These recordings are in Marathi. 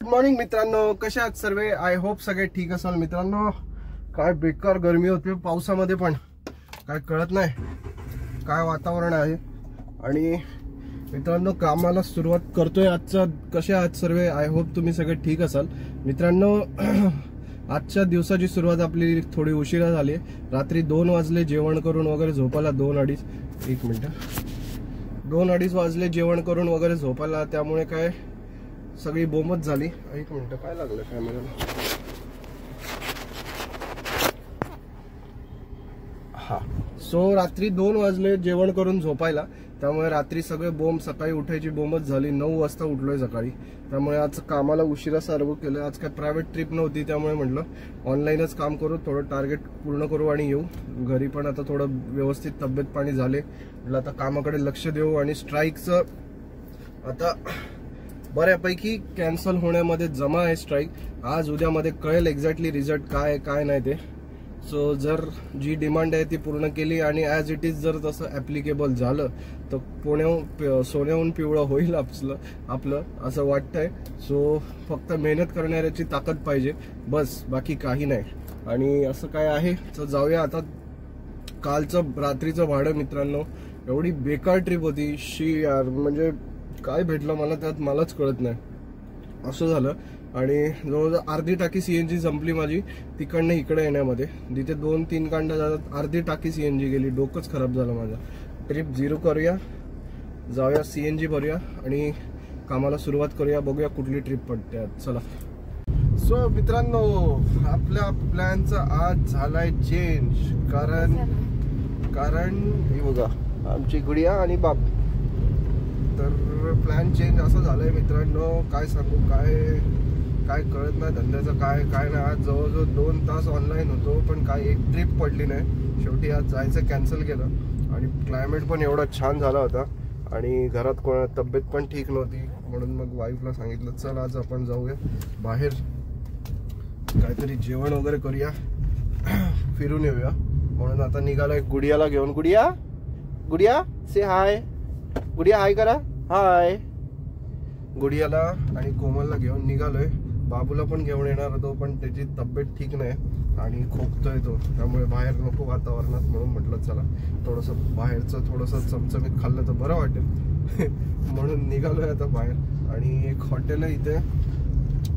गुड मॉर्निंग मित्रांनो, कशा आहात सर्व? आय होप सगळे ठीक असाल मित्रांनो. काय बेकार गरमी होते पावसामध्ये, पण काय कळत नाही काय वातावरण आहे. आणि मित्रांनो कामाला सुरुवात करतोय आजचा. कसे आहात सर्व? आय होप तुम्ही सगळे ठीक असाल मित्रांनो. आजच्या दिवसाची सुरुवात आपली थोडी उशिरा झाली. रात्री 2 वाजले जेवण करून वगैरे झोपायला. 2-2.5 वाजले जेवण करून वगैरे झोपायला. त्यामुळे काय सगळी बोंबच झाली. 1 मिनिट, काय लागलं कॅमेराला? हा, सो रात्री 2 वाजले जेवण करून झोपायला. त्यामुळे रात्री सगळे बोंब, सकाळी उठायची बोंबच झाली. 9 वाजता उठलोय सकाळी. त्यामुळे आज कामाला उशिरा सर्व केलं. आज काय प्रायव्हेट ट्रिप नव्हती, त्यामुळे म्हटलं ऑनलाईनच काम करू, थोडं टार्गेट पूर्ण करू आणि येऊ घरी. पण आता थोडं व्यवस्थित तब्येत पाणी झाले, म्हटलं आता कामाकडे लक्ष देऊ. आणि स्ट्राईकचं आता बऱ्यापैकी कॅन्सल होण्यामध्ये जमा आहे स्ट्राईक. आज उद्यामध्ये कळेल एक्झॅक्टली रिझल्ट काय आहे काय नाही ते. सो जर जी डिमांड आहे ती पूर्ण केली आणि ॲज इट इज जर तसं ॲप्लिकेबल झालं तर सोन्याहून पिवळं होईल आपलं असं वाटतंय. सो फक्त मेहनत करणाऱ्याची ताकद पाहिजे, बस, बाकी काही नाही. आणि असं काय आहे तर जाऊया आता. कालचं रात्रीचं भाडं मित्रांनो, एवढी बेकार ट्रिप होती. शी यार, म्हणजे काय भेटलं मला त्यात मलाच कळत नाही, असं झालं. आणि जवळजवळ अर्धी टाकी CNG संपली माझी तिकडनं इकडे येण्यामध्ये. तिथे 2-3 कांड्या जातात, अर्धी टाकी CNG गेली. डोकंच खराब झालं माझं. ट्रिप 0 करूया, जाऊया CNG भरूया आणि कामाला सुरुवात करूया. बघूया कुठली ट्रिप पडते आज. चला. सो मित्रांनो, आपल्या प्लॅनचा आज झालाय चेंज. कारण हे बघा, आमची गुडिया आणि बाप. तर प्लॅन चेंज असं झालंय मित्रांनो, काय सांगू, काय कळत नाही धंद्याचं काय नाही. आज जवळजवळ 2 तास ऑनलाईन होतो, पण काय एक ट्रिप पडली नाही. शेवटी आज जायचं कॅन्सल केलं. आणि क्लायमेट पण एवढा छान झाला होता आणि घरात तब्येत पण ठीक नव्हती. म्हणून मग वाईफला सांगितलं, चल आज आपण जाऊया बाहेर, काहीतरी जेवण वगैरे करूया, फिरून येऊया. म्हणून आता निघालोय गुडियाला घेऊन. गुडिया से हाय. गुडिया हाय करा. हाय. गुडियाला आणि कोमलला घेऊन निघालोय. बाबूला पण घेऊन येणार होतो, पण त्याची तब्येत ठीक नाही आणि खोकतोय तो. त्यामुळे बाहेर नको वातावरणात, म्हणून म्हटलं चला थोडंसं बाहेरचं चमचमीत खाल्लं तर बरं वाटेल. म्हणून निघालोय आता बाहेर. आणि एक हॉटेल आहे इथे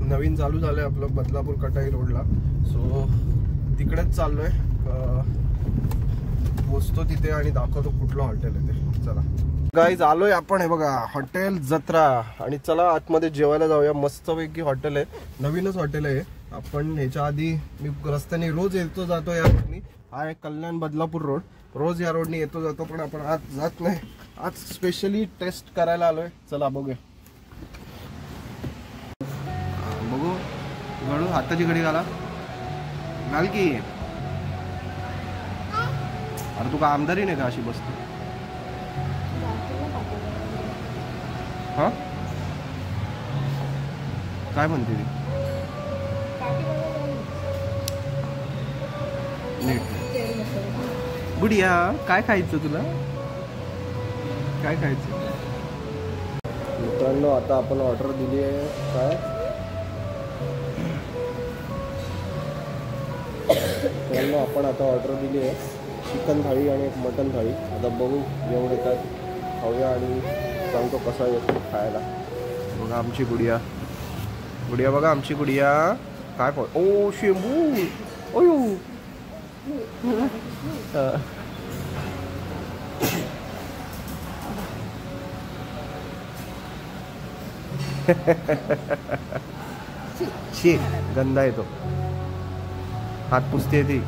नवीन चालू झालंय आपलं, बदलापूर कटाई रोडला. सो तिकडेच चाललोय. पोचतो तिथे आणि दाखवतो कुठलं हॉटेल आहे ते. चला गाईज, आलोय आपण. हे बघा, हॉटेल जत्रा. आणि चला आतमध्ये जेवायला जाऊया. मस्तपैकी हॉटेल आहे, नवीनच हॉटेल आहे. आपण ह्याच्या आधी मी रस्त्याने रोज येतो जातो या रोडनी. हा आहे कल्याण बदलापूर रोड. रोज या रोडनी येतो जातो, पण आपण आज जात नाही. आज स्पेशली टेस्ट करायला आलोय. चला बघूया. बघू गळू, हाताची घडी घाल की. अरे तू का आमदारी नाही का अशी बसते? हा, काय म्हणते ती? नीट. गुडिया, काय खायचं तुला? काय खायचं? मित्रांनो, आता आपण ऑर्डर दिली आहे. काय मित्रांनो, आपण आता ऑर्डर दिली आहे चिकन थाळी आणि एक मटन थाळी. आता बघू एवढे काय खाऊया आणि सांगतो कसा येतो खायला. बघा आमची गुडिया बघा आमची गुडिया काय खाऊ. ओ शेंबू, ओयू. शी, गंदा येतो. हात पुसते ती.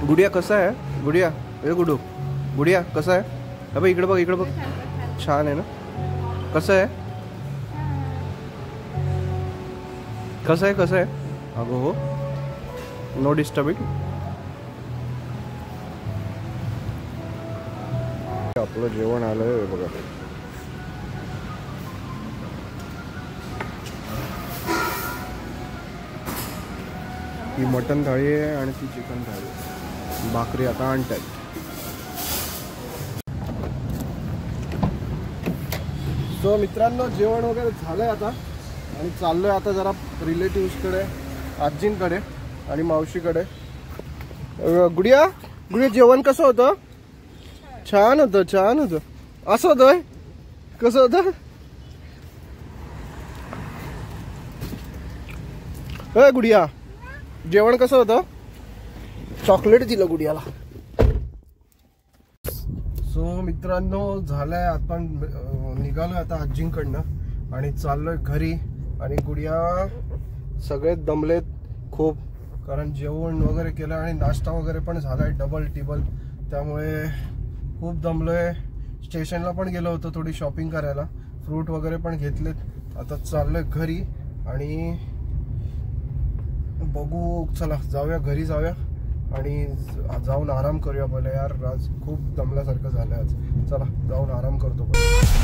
गुडिया कसा आहे? गुडिया, ए गुडिया कसा आहे? अबे इकडे बघ छान आहे ना? कसं आहे? अगं हो, नो डिस्टर्बिंग. आपलं जेवण आलंय बघा. ही मटन थाळी आहे आणि ती चिकन थाळी. भाकरी आता आणतात. सो मित्रांनो जेवण वगैरे झालंय आता आणि चाललोय आता जरा रिलेटिव्सकडे, आजींकडे आणि मावशीकडे. गुडिया गुडिया जेवण कसं होतं? छान होतं, छान होतं. असं होतं? कसं होतं? गुडिया जेवण कसं होतं? चॉकलेट दिलं गुडियाला. सो मित्रांनो झालंय, आपण निघालोय आता आजींकडनं आणि चाललोय घरी. आणि गुडिया सगळे दमलेत खूप, कारण जेवण वगैरे केलं आणि नाश्ता वगैरे पण झालाय डबल टिबल, त्यामुळे खूप दमलोय. स्टेशनला पण गेलो होतो थोडी शॉपिंग करायला, फ्रूट वगैरे पण घेतलेत. आता चाललोय घरी आणि बघू, चला जाऊया घरी जाऊया आणि जाऊन आराम करूया पहिले. यार आज खूप दमल्यासारखं झालंय आज. चला जाऊन आराम करतो पहिले.